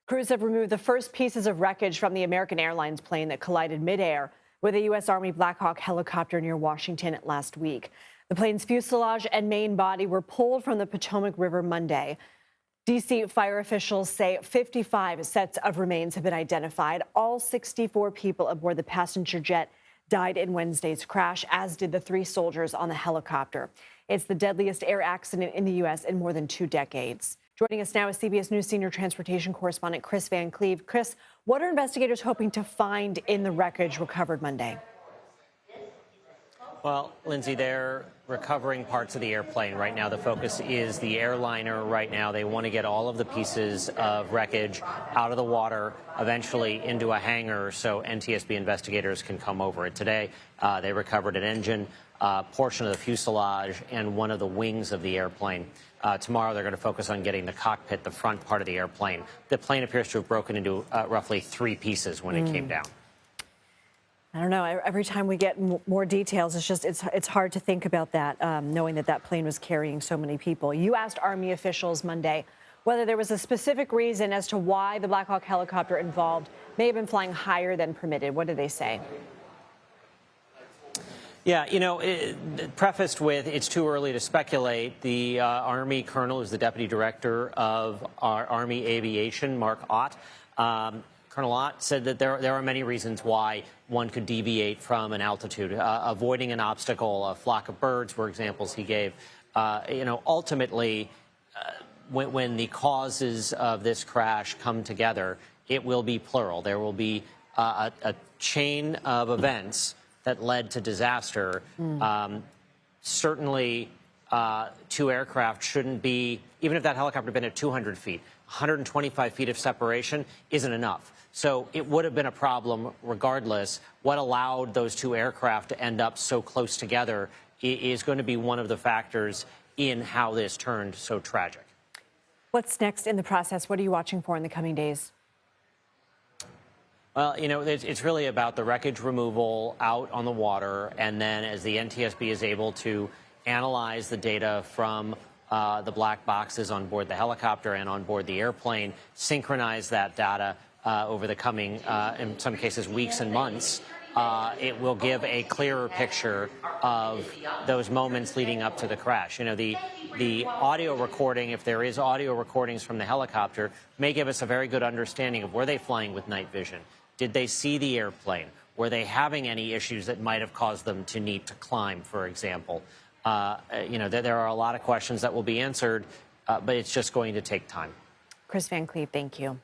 Crews have removed the first pieces of wreckage from the American Airlines plane that collided midair with a U.S. Army Black Hawk helicopter near Washington last week. The plane's fuselage and main body were pulled from the Potomac River Monday. D.C. fire officials say 55 sets of remains have been identified. All 64 people aboard the passenger jet died in Wednesday's crash, as did the 3 soldiers on the helicopter. It's the deadliest air accident in the U.S. in more than 2 decades. Joining us now is CBS News senior transportation correspondent Kris Van Cleave. Kris, what are investigators hoping to find in the wreckage recovered Monday? Well, Lindsay, they're recovering parts of the airplane right now. The focus is the airliner right now. They want to get all of the pieces of wreckage out of the water, eventually into a hangar so NTSB investigators can come over it. Today, they recovered an engine, portion of the fuselage, and one of the wings of the airplane. Tomorrow, they're going to focus on getting the cockpit, the front part of the airplane. The plane appears to have broken into roughly 3 pieces when it came down. I don't know. Every time we get more details, it's hard to think about that, knowing that that plane was carrying so many people. You asked Army officials Monday whether there was a specific reason as to why the Black Hawk helicopter involved may have been flying higher than permitted. What did they say? Yeah, prefaced with it's too early to speculate. The Army colonel, who's the deputy director of our Army Aviation, Mark Ott, Colonel Ott said that there are many reasons why one could deviate from an altitude. Avoiding an obstacle, a flock of birds were examples he gave. Ultimately, when the causes of this crash come together, it will be plural. There will be a chain of events that led to disaster. Certainly, 2 aircraft shouldn't be, even if that helicopter had been at 200 feet, 125 feet of separation isn't enough. So it would have been a problem regardless. What allowed those 2 aircraft to end up so close together is going to be one of the factors in how this turned so tragic. What's next in the process? What are you watching for in the coming days? Well, it's really about the wreckage removal out on the water, and then as the NTSB is able to analyze the data from the black boxes on board the helicopter and on board the airplane, synchronize that data over the coming, in some cases, weeks and months. It will give a clearer picture of those moments leading up to the crash. The audio recording, if there is audio recordings from the helicopter, may give us a very good understanding of were they flying with night vision? Did they see the airplane? Were they having any issues that might have caused them to need to climb, for example? There are a lot of questions that will be answered, but it's just going to take time. Kris Van Cleave, thank you.